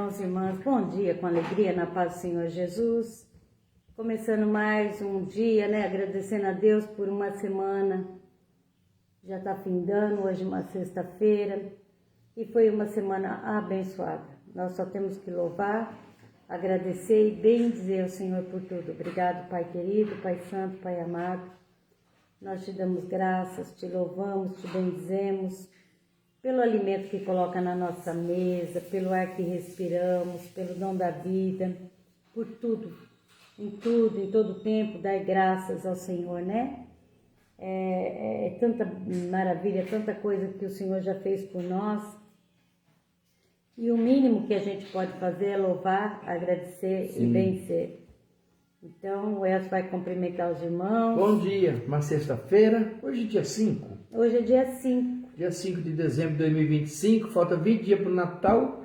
Irmãos e irmãs, bom dia, com alegria, na paz do Senhor Jesus. Começando mais um dia, agradecendo a Deus por uma semana. Já está findando, hoje uma sexta-feira. E foi uma semana abençoada. Nós só temos que louvar, agradecer e bendizer o Senhor por tudo. Obrigado, Pai querido, Pai santo, Pai amado. Nós te damos graças, te louvamos, te bendizemos pelo alimento que coloca na nossa mesa, pelo ar que respiramos, pelo dom da vida, por tudo, em todo tempo, dar graças ao Senhor, É tanta maravilha, tanta coisa que o Senhor já fez por nós. E o mínimo que a gente pode fazer é louvar, agradecer e vencer. Então, o Elcio vai cumprimentar os irmãos. Bom dia, uma sexta-feira, hoje é dia 5. Hoje é dia 5. Dia 5 de dezembro de 2025, falta 20 dias para o Natal.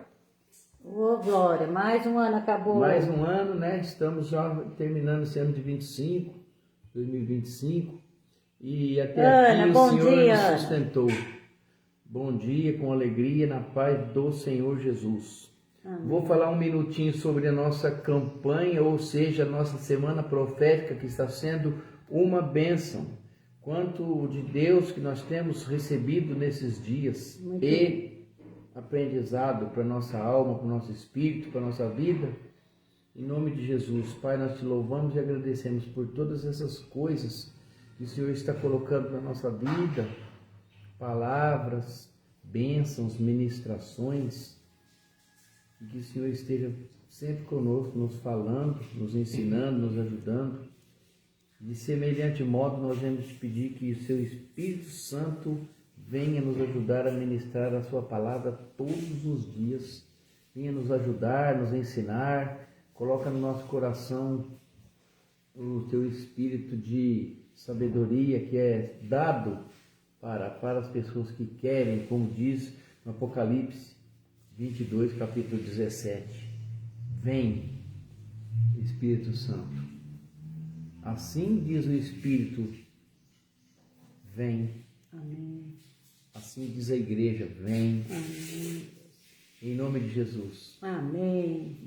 Ô, Glória, mais um ano acabou. Mais um ano, Estamos já terminando esse ano de 2025. E até Ana, aqui bom o Senhor dia, nos sustentou. Bom dia, com alegria, na paz do Senhor Jesus. Amém. Vou falar um minutinho sobre a nossa campanha, ou seja, a nossa semana profética, que está sendo uma bênção. Quanto de Deus que nós temos recebido nesses dias e aprendizado para nossa alma, para o nosso espírito, para a nossa vida. Em nome de Jesus, Pai, nós te louvamos e agradecemos por todas essas coisas que o Senhor está colocando na nossa vida, palavras, bênçãos, ministrações, e que o Senhor esteja sempre conosco, nos falando, nos ensinando, nos ajudando. De semelhante modo, nós vamos te pedir que o seu Espírito Santo venha nos ajudar a ministrar a sua palavra todos os dias. Venha nos ajudar, nos ensinar. Coloca no nosso coração o teu espírito de sabedoria que é dado para as pessoas que querem, como diz no Apocalipse 22, capítulo 17. Vem, Espírito Santo. Assim diz o Espírito, vem. Amém. Assim diz a igreja, vem. Amém. Em nome de Jesus. Amém.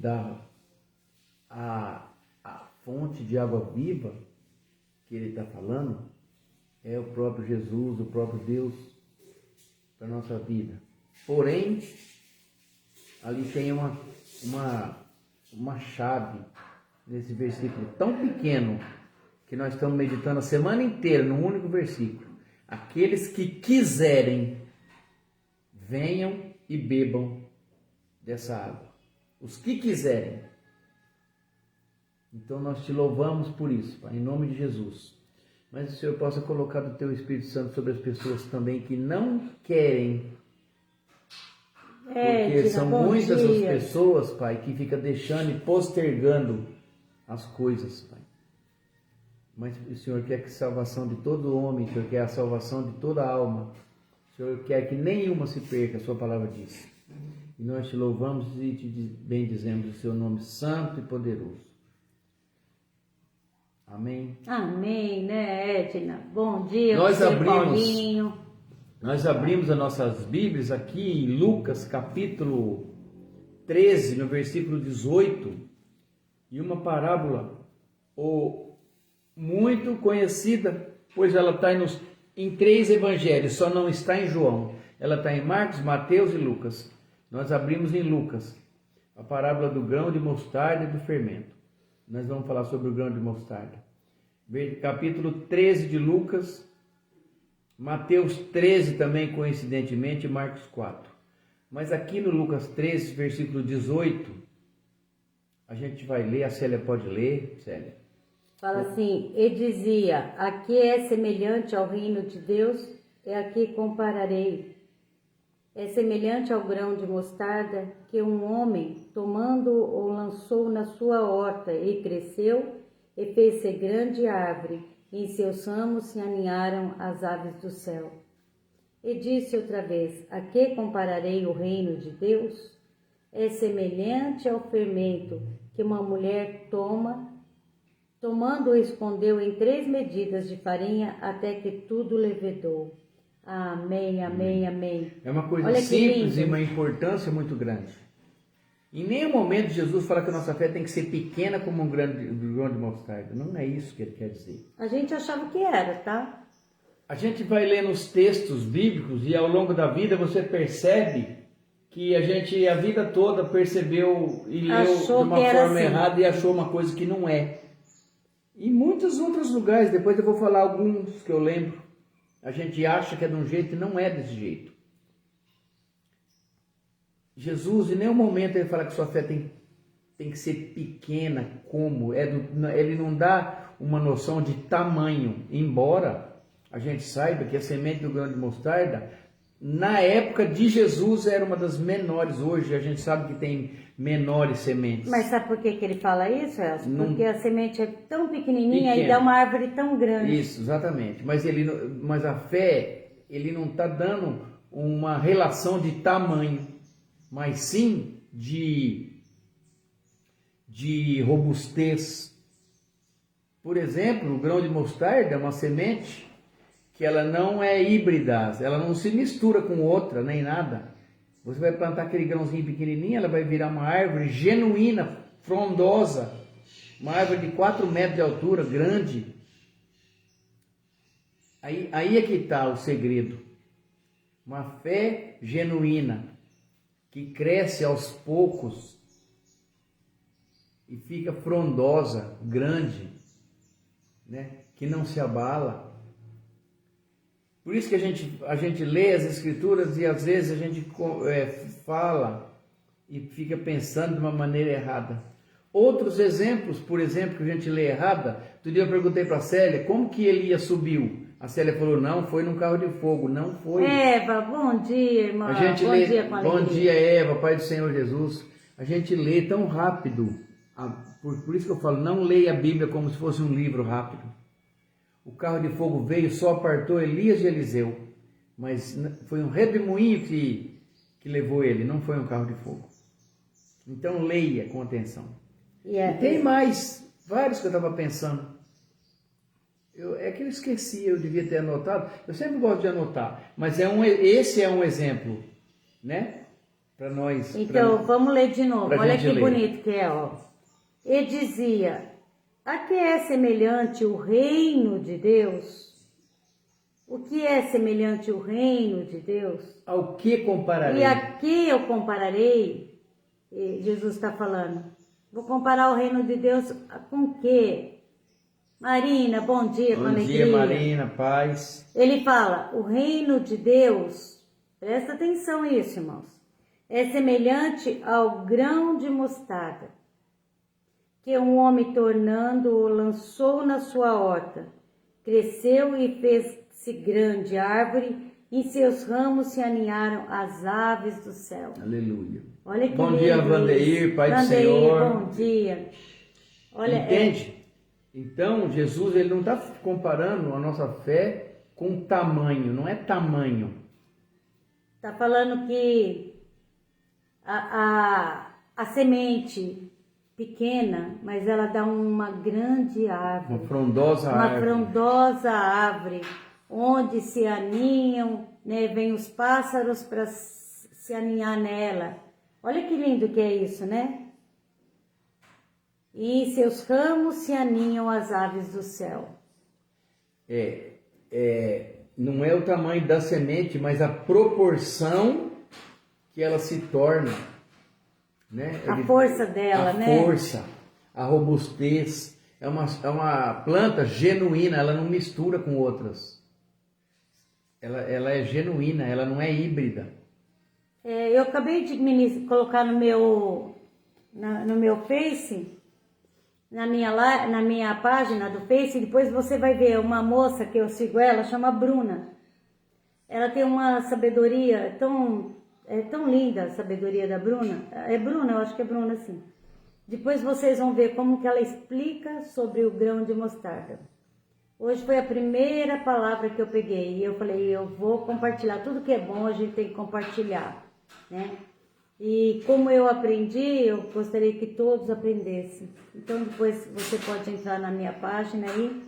A fonte de água viva que ele está falando é o próprio Jesus, o próprio Deus para a nossa vida. Porém, ali tem uma chave nesse versículo tão pequeno que nós estamos meditando a semana inteira num único versículo. Aqueles que quiserem, venham e bebam dessa água. Os que quiserem. Então nós te louvamos por isso, Pai, em nome de Jesus. Mas o Senhor possa colocar do teu Espírito Santo sobre as pessoas também que não querem. Porque são muitas as pessoas, Pai, que ficam deixando e postergando as coisas, Pai. Mas o Senhor quer que a salvação de todo homem, o Senhor quer a salvação de toda alma. O Senhor quer que nenhuma se perca, a sua palavra diz. E nós te louvamos e te bendizemos o seu nome santo e poderoso. Amém. Amém, Edna? Bom dia, Paulinho. Nós abrimos as nossas Bíblias aqui em Lucas capítulo 13, no versículo 18, e uma parábola muito conhecida, pois ela está em 3 evangelhos, só não está em João. Ela está em Marcos, Mateus e Lucas. Nós abrimos em Lucas, a parábola do grão de mostarda e do fermento. Nós vamos falar sobre o grão de mostarda. Capítulo 13 de Lucas, Mateus 13 também, coincidentemente, e Marcos 4. Mas aqui no Lucas 13, versículo 18, a gente vai ler, a Célia pode ler, Célia. Fala assim, e dizia, a que é semelhante ao reino de Deus, é a que compararei. É semelhante ao grão de mostarda que um homem, tomando-o, lançou na sua horta, e cresceu, e fez-se grande árvore, e em seus ramos se aninharam as aves do céu. E disse outra vez, a que compararei o reino de Deus? É semelhante ao fermento que uma mulher tomando-o, escondeu em 3 medidas de farinha, até que tudo levedou. Amém, amém, amém. É uma coisa simples e uma importância muito grande. Em nenhum momento Jesus fala que a nossa fé tem que ser pequena como um grão de mostarda. Não é isso que ele quer dizer. A gente achava que era, tá? A gente vai lendo os textos bíblicos e ao longo da vida você percebe que a vida toda percebeu e leu de uma forma errada e achou uma coisa que não é. Em muitos outros lugares, depois eu vou falar alguns que eu lembro, a gente acha que é de um jeito e não é desse jeito. Jesus, em nenhum momento ele fala que sua fé tem que ser pequena, como? Ele não dá uma noção de tamanho, embora a gente saiba que a semente do grão de mostarda, na época de Jesus, era uma das menores. Hoje a gente sabe que tem menores sementes. Mas sabe por que ele fala isso, Elcio? Porque a semente é tão pequenininha e dá uma árvore tão grande. Isso, exatamente. Mas a fé, ele não está dando uma relação de tamanho, mas sim de robustez. Por exemplo, o grão de mostarda é uma semente que ela não é híbrida, ela não se mistura com outra, nem nada. Você vai plantar aquele grãozinho pequenininho, ela vai virar uma árvore genuína, frondosa, uma árvore de 4 metros de altura, grande. Aí é que está o segredo. Uma fé genuína, que cresce aos poucos e fica frondosa, grande, né? Que não se abala. Por isso que a gente lê as Escrituras e às vezes a gente fala e fica pensando de uma maneira errada. Outros exemplos, por exemplo, que a gente lê errada, outro dia eu perguntei para a Célia como que Elias subiu. A Célia falou, não, foi num carro de fogo, não foi. Eva, bom dia, irmã. Bom dia, Eva, Pai do Senhor Jesus. A gente lê tão rápido, por isso que eu falo, não leia a Bíblia como se fosse um livro rápido. O carro de fogo veio, só apartou Elias e Eliseu, mas foi um redemoinho que levou ele, não foi um carro de fogo. Então leia com atenção. E tem mais, vários que eu estava pensando. É que eu esqueci, eu devia ter anotado. Eu sempre gosto de anotar, mas esse é um exemplo, né? Para nós. Então, vamos ler de novo. Olha que bonito que é, ó. E dizia... A que é semelhante o reino de Deus? O que é semelhante o reino de Deus? Ao que compararei? E a que eu compararei? Jesus está falando. Vou comparar o reino de Deus com o quê? Marina, bom dia, com alegria. Bom dia, Marina, paz. Ele fala, o reino de Deus, presta atenção nisso, irmãos, é semelhante ao grão de mostarda, que um homem tornando-o lançou na sua horta, cresceu e fez-se grande árvore, e em seus ramos se aninharam as aves do céu. Aleluia. Olha que bom dia, Vandeir, Pai do Senhor. Bom dia. Olha, entende? Então, Jesus ele não está comparando a nossa fé com tamanho, não é tamanho. Está falando que a semente pequena, mas ela dá uma grande árvore. Uma frondosa árvore, onde se aninham, né? Vem os pássaros para se aninhar nela. Olha que lindo que é isso, né? E em seus ramos se aninham as aves do céu. Não é o tamanho da semente, mas a proporção que ela se torna. Né? A força dela, né? A força, a robustez. É uma planta genuína, ela não mistura com outras. Ela é genuína, ela não é híbrida. Eu acabei de colocar no meu Face, na minha página do Face, e depois você vai ver uma moça que eu sigo ela, chama Bruna. Ela tem uma sabedoria tão linda, a sabedoria da Bruna. É Bruna, eu acho que é Bruna, sim. Depois vocês vão ver como que ela explica sobre o grão de mostarda. Hoje foi a primeira palavra que eu peguei e eu falei, eu vou compartilhar. Tudo que é bom a gente tem que compartilhar, né? E como eu aprendi, eu gostaria que todos aprendessem. Então depois você pode entrar na minha página aí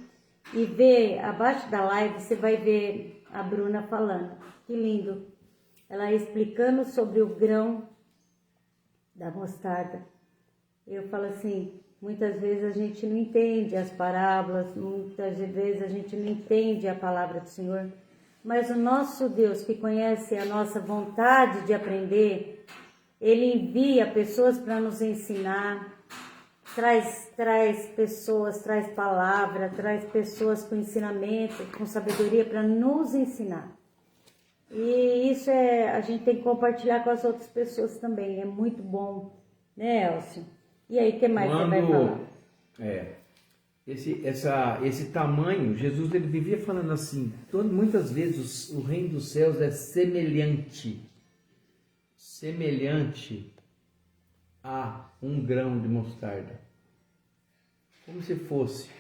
e ver, abaixo da live, você vai ver a Bruna falando. Que lindo! Ela explicando sobre o grão da mostarda. Eu falo assim, muitas vezes a gente não entende as parábolas, muitas vezes a gente não entende a palavra do Senhor, mas o nosso Deus, que conhece a nossa vontade de aprender, Ele envia pessoas para nos ensinar, traz pessoas, traz palavra, traz pessoas com ensinamento, com sabedoria para nos ensinar. E isso a gente tem que compartilhar com as outras pessoas também, é muito bom, né, Elcio? E aí, o que mais você vai falar? Esse tamanho, Jesus ele vivia falando assim, muitas vezes o reino dos céus é semelhante a um grão de mostarda. Como se fosse.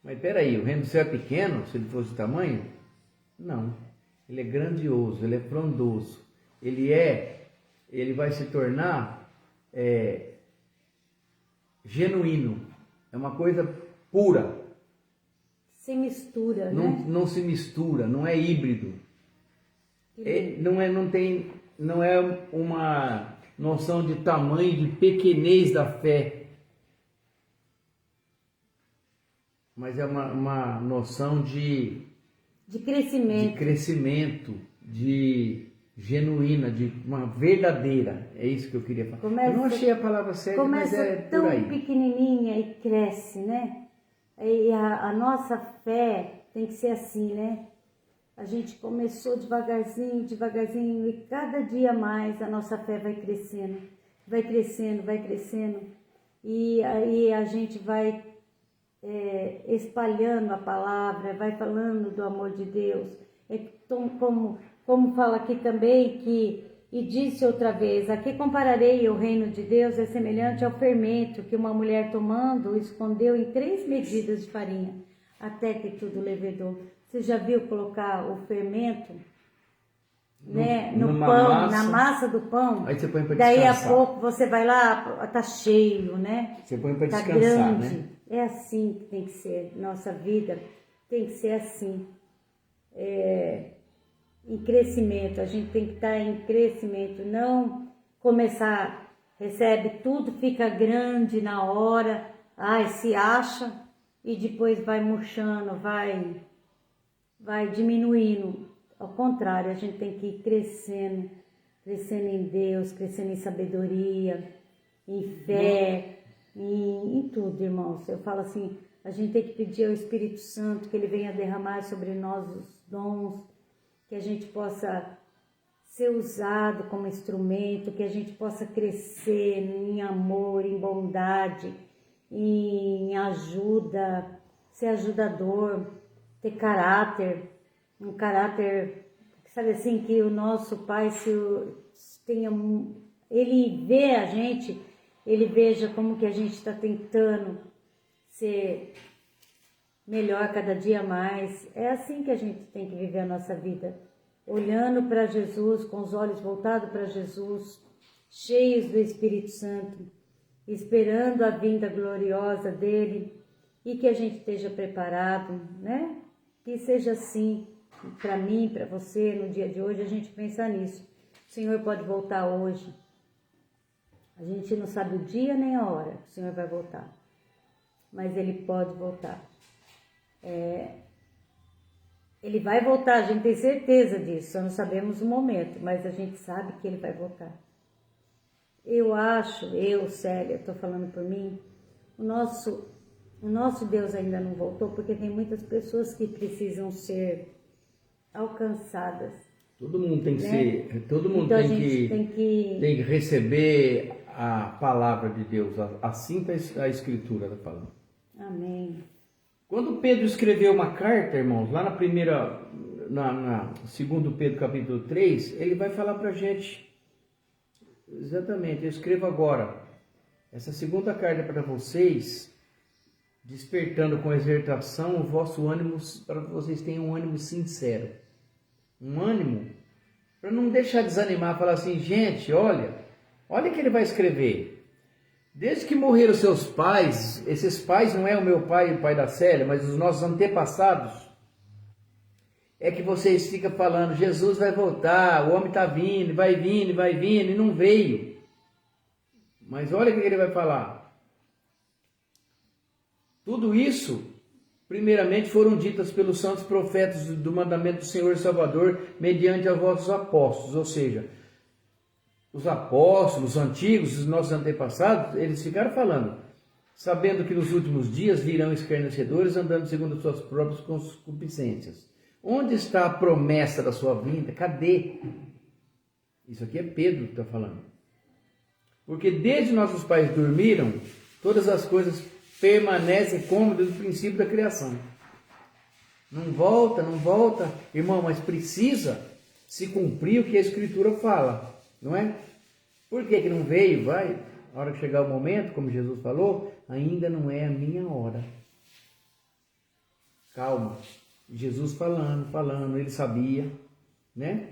Mas peraí, o reino do céu é pequeno, se ele fosse o tamanho? Não. Ele é grandioso, ele é frondoso. Ele vai se tornar genuíno. É uma coisa pura. Se mistura, não, né? Não se mistura, não é híbrido. Não é uma noção de tamanho, de pequenez da fé. Mas é uma noção de crescimento, de genuína, de uma verdadeira. É isso que eu queria falar. Eu não achei a palavra certa, mas é por aí. Começa tão pequenininha e cresce, né? E a nossa fé tem que ser assim, né? A gente começou devagarzinho, devagarzinho, e cada dia mais a nossa fé vai crescendo, vai crescendo, vai crescendo. E aí a gente vai espalhando a palavra, vai falando do amor de Deus. Como fala aqui também, e disse outra vez, aqui compararei o reino de Deus, é semelhante ao fermento que uma mulher tomando escondeu em 3 medidas de farinha, até que tudo levedou. Você já viu colocar o fermento no pão, na massa do pão? Aí você põe para descansar. Daí a pouco você vai lá, tá cheio, né? Você põe para descansar, grande. né? É assim que tem que ser. Nossa vida tem que ser assim. Em crescimento. A gente tem que estar em crescimento. Não começar, recebe tudo, fica grande na hora. Se acha e depois vai murchando, vai diminuindo. Ao contrário, a gente tem que ir crescendo em Deus, crescendo em sabedoria, em fé, em tudo, irmãos. Eu falo assim, a gente tem que pedir ao Espírito Santo que Ele venha derramar sobre nós os dons, que a gente possa ser usado como instrumento, que a gente possa crescer em amor, em bondade, em ajuda, ser ajudador, ter caráter, um caráter, sabe assim, que o nosso Pai Ele vê a gente, Ele veja como que a gente está tentando ser melhor cada dia mais. É assim que a gente tem que viver a nossa vida, olhando para Jesus, com os olhos voltados para Jesus, cheios do Espírito Santo, esperando a vinda gloriosa dele, e que a gente esteja preparado, né? Que seja assim para mim, para você, no dia de hoje, a gente pensar nisso. O Senhor pode voltar hoje. A gente não sabe o dia nem a hora que o Senhor vai voltar, mas Ele pode voltar. Ele vai voltar, a gente tem certeza disso, só não sabemos o momento, mas a gente sabe que Ele vai voltar. Célia, estou falando por mim, o nosso Deus ainda não voltou, porque tem muitas pessoas que precisam ser alcançadas. Todo mundo tem que ser, todo mundo então tem que receber a palavra de Deus, assim está a Escritura da palavra. Amém. Quando Pedro escreveu uma carta, irmãos, lá na 2 Pedro capítulo 3, ele vai falar para a gente, exatamente, eu escrevo agora, essa segunda carta para vocês, despertando com exertação o vosso ânimo, para que vocês tenham um ânimo sincero. Um ânimo para não deixar desanimar, falar assim, gente, olha que ele vai escrever. Desde que morreram seus pais, esses pais não é o meu pai e o pai da Célia, mas os nossos antepassados, é que vocês ficam falando, Jesus vai voltar, o homem está vindo, vai vindo, e não veio. Mas olha o que ele vai falar. Tudo isso, primeiramente, foram ditas pelos santos profetas do mandamento do Senhor e Salvador, mediante aos vossos apóstolos. Ou seja, os apóstolos, os antigos, os nossos antepassados, eles ficaram falando, sabendo que nos últimos dias virão escarnecedores andando segundo as suas próprias concupiscências. Onde está a promessa da sua vinda? Cadê? Isso aqui é Pedro que está falando. Porque desde nossos pais dormiram, todas as coisas permanecem como desde o princípio da criação. Não volta, não volta. Irmão, mas precisa se cumprir o que a Escritura fala, não é? Por que não veio? Vai, a hora que chegar o momento, como Jesus falou, ainda não é a minha hora. Calma. Jesus falando, ele sabia, né?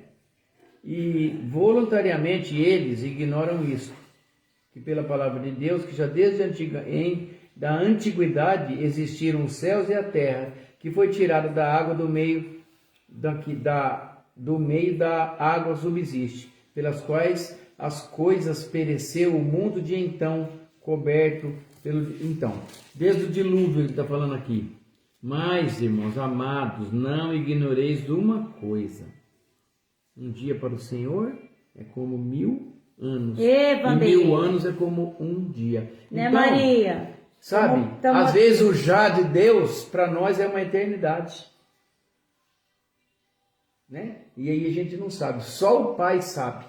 E voluntariamente eles ignoram isso, que pela palavra de Deus, que já desde da antiguidade existiram os céus e a terra, que foi tirado da água do meio da água subsiste, pelas quais as coisas pereceu o mundo de então, coberto pelo... Então, desde o dilúvio ele está falando aqui. Mas, irmãos amados, não ignoreis de uma coisa. Um dia para o Senhor é como 1000 anos. E 1000 anos é como um dia. Né, então, Maria? Sabe, às vezes o já de Deus para nós é uma eternidade. Né? E aí a gente não sabe, só o Pai sabe.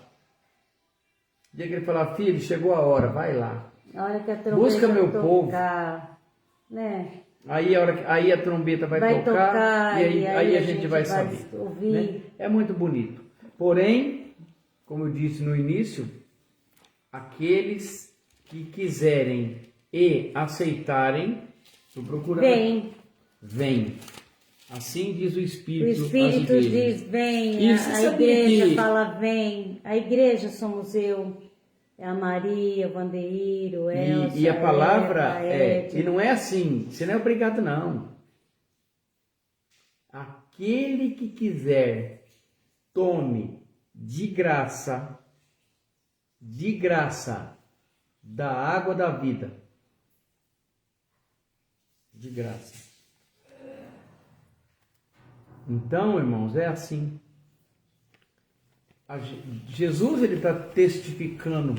O dia que ele falar, filho, chegou a hora, vai lá. A hora que a trombeta busca meu tocar, povo. Né? Aí a trombeta vai tocar e aí a gente vai saber. Né? É muito bonito. Porém, como eu disse no início, aqueles que quiserem e aceitarem, estou procurando. Vem. Assim diz o Espírito. O Espírito diz vem, a igreja fala vem. A igreja somos eu. É a Maria, o Vandeiro, o Elsa, e a palavra e não é assim, você não é obrigado não. Aquele que quiser, tome de graça, da água da vida. De graça. Então, irmãos, é assim. Jesus ele está testificando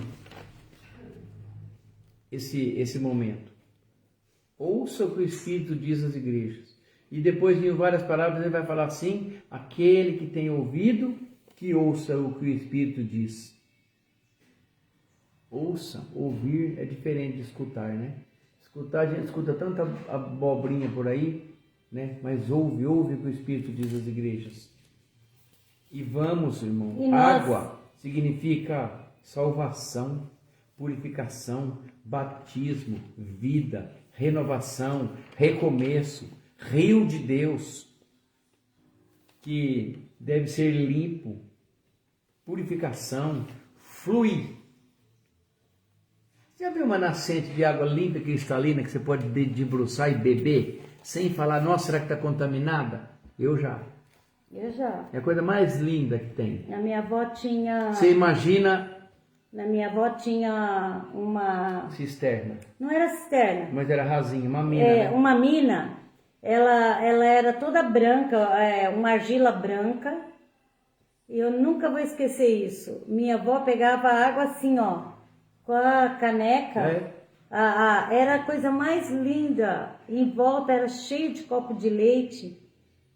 esse momento. Ouça o que o Espírito diz às igrejas. E depois, em várias palavras, ele vai falar assim: aquele que tem ouvido, que ouça o que o Espírito diz. Ouça, ouvir é diferente de escutar, né? Escutar, a gente escuta tanta abobrinha por aí, né? Mas ouve o que o Espírito diz às igrejas. E vamos, irmão, água significa salvação, purificação, batismo, vida, renovação, recomeço, rio de Deus, que deve ser limpo, purificação, fluir. Já viu uma nascente de água limpa e cristalina que você pode debruçar e beber, sem falar, nossa, será que está contaminada? Eu já. É a coisa mais linda que tem. A minha avó tinha... Você imagina... Na minha avó tinha uma... Cisterna. Não era cisterna. Mas era rasinha, uma mina, né? Uma mina. Ela era toda branca, uma argila branca. E eu nunca vou esquecer isso. Minha avó pegava a água assim, ó, com a caneca. Era a coisa mais linda. Em volta era cheio de copo de leite.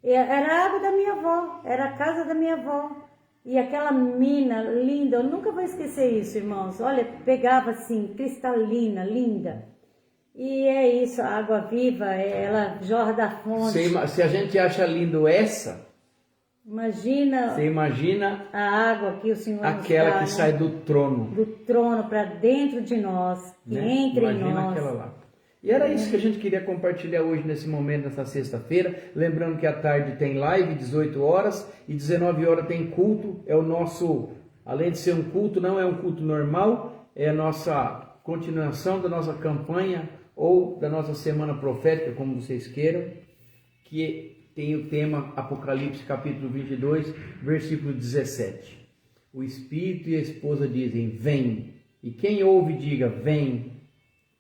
Era a água da minha avó, era a casa da minha avó. E aquela mina linda, eu nunca vou esquecer isso, irmãos. Olha, pegava assim, cristalina, linda. E é isso, a água viva, ela jorra da fonte. Se a gente acha lindo essa, você imagina a água que o Senhor aquela nos dá, que sai do trono. Do trono para dentro de nós, que entra em nós. Aquela lá. E era isso que a gente queria compartilhar hoje, nesse momento, nessa sexta-feira. Lembrando que à tarde tem live, 18 horas, e 19 horas tem culto. É o nosso, além de ser um culto, não é um culto normal, é a nossa continuação da nossa campanha, ou da nossa semana profética, como vocês queiram, que tem o tema Apocalipse capítulo 22, versículo 17. O Espírito e a esposa dizem, vem. E quem ouve, diga: vem.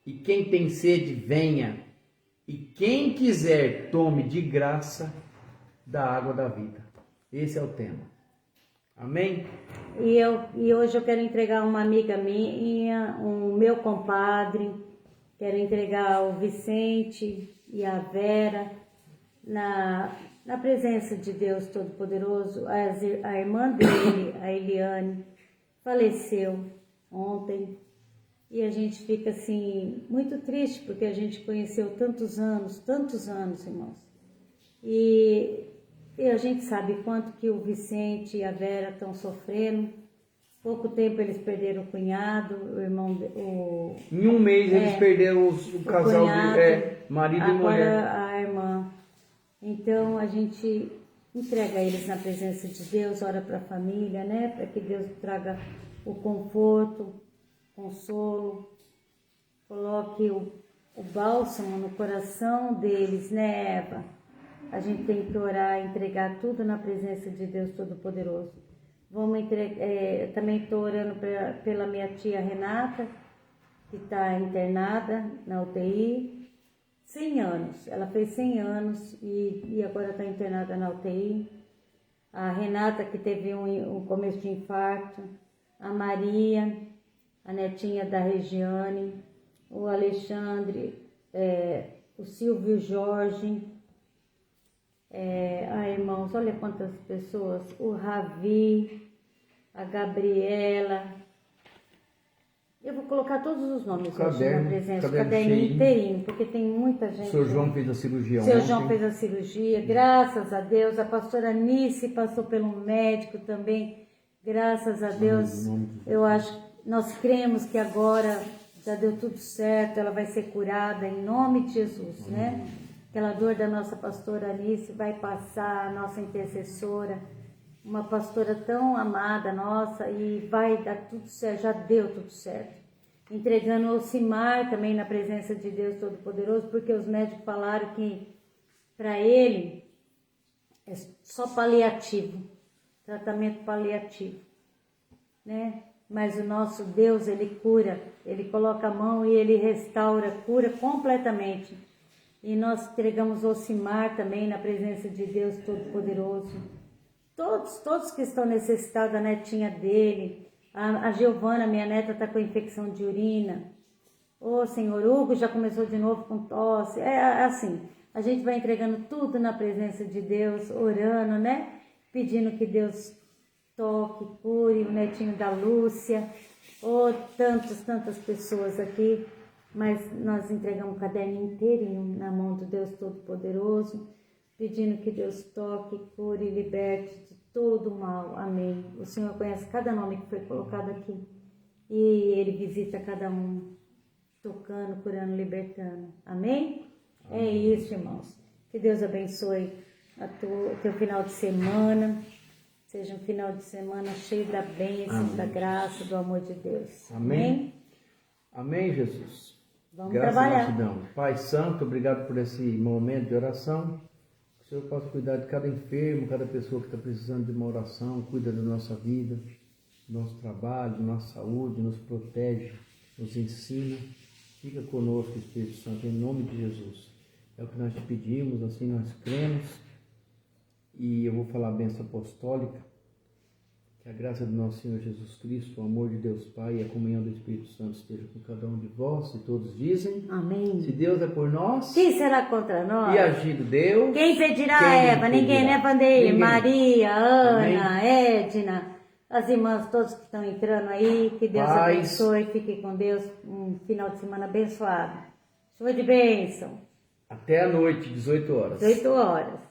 E quem tem sede, venha. E quem quiser, tome de graça da água da vida. Esse é o tema. Amém? E hoje eu quero entregar uma amiga minha, um meu compadre, quero entregar o Vicente e a Vera na presença de Deus Todo-Poderoso. A irmã dele, a Eliane, faleceu ontem. E a gente fica assim, muito triste, porque a gente conheceu tantos anos, irmãos. E a gente sabe quanto que o Vicente e a Vera estão sofrendo. Pouco tempo eles perderam o cunhado, o irmão... Em um mês eles perderam o casal cunhado, de marido e mulher. Agora a irmã. Então a gente entrega eles na presença de Deus, ora para a família, né? Para que Deus traga o conforto, consolo, coloque o bálsamo no coração deles, né, Eva? A gente tem que orar, entregar tudo na presença de Deus Todo-Poderoso. Também estou orando pela minha tia Renata, que está internada na UTI, 100 anos. Ela fez 100 anos e agora está internada na UTI. A Renata, que teve um começo de infarto. A Maria, a netinha da Regiane, o Alexandre, o Silvio Jorge, irmãos, olha quantas pessoas, o Ravi, a Gabriela. Eu vou colocar todos os nomes hoje na presença, o caderninho inteirinho, porque tem muita gente. O Sr. João fez a cirurgia ontem. O Sr. João fez a cirurgia, graças a Deus. A pastora Nice passou pelo médico também, graças a Deus. Eu acho, nós cremos que agora já deu tudo certo, ela vai ser curada em nome de Jesus, né? Aquela dor da nossa pastora Alice vai passar, a nossa intercessora, uma pastora tão amada nossa, e vai dar tudo certo, já deu tudo certo. Entregando o Ocimar também na presença de Deus Todo-Poderoso, porque os médicos falaram que para ele é só paliativo, tratamento paliativo, né? Mas o nosso Deus, Ele cura, Ele coloca a mão e Ele restaura, cura completamente. E nós entregamos o Ocimar também na presença de Deus Todo-Poderoso. Todos que estão necessitados, a netinha dele, a Giovana, minha neta, está com infecção de urina. Ô Senhor, Hugo já começou de novo com tosse. É assim, a gente vai entregando tudo na presença de Deus, orando, né? Pedindo que Deus toque, cure o netinho da Lúcia. Tantas pessoas aqui. Mas nós entregamos o caderninho inteirinho na mão do Deus Todo-Poderoso, pedindo que Deus toque, cure e liberte de todo o mal. Amém. O Senhor conhece cada nome que foi colocado aqui. E Ele visita cada um, tocando, curando, libertando. Amém? Amém. É isso, irmãos. Que Deus abençoe o teu final de semana. Seja um final de semana cheio da bênção, da graça, do amor de Deus. Amém? Amém, Jesus. Vamos Graças trabalhar. a Deus. Pai Santo, obrigado por esse momento de oração. Que o Senhor possa cuidar de cada enfermo, cada pessoa que está precisando de uma oração. Cuida da nossa vida, do nosso trabalho, da nossa saúde, nos protege, nos ensina. Fica conosco, Espírito Santo, em nome de Jesus. É o que nós te pedimos, assim nós cremos. E eu vou falar a bênção apostólica. Que a graça do nosso Senhor Jesus Cristo, o amor de Deus Pai e a comunhão do Espírito Santo esteja com cada um de vós, e todos dizem: Amém. Se Deus é por nós, quem será contra nós? E agindo Deus, quem impedirá a Eva? Ninguém, né, Vandeir? Maria, Ana, Edna, as irmãs todos que estão entrando aí, que Deus abençoe, fique com Deus, um final de semana abençoado. Chuva de bênção. Até a noite, 18 horas. 18 horas.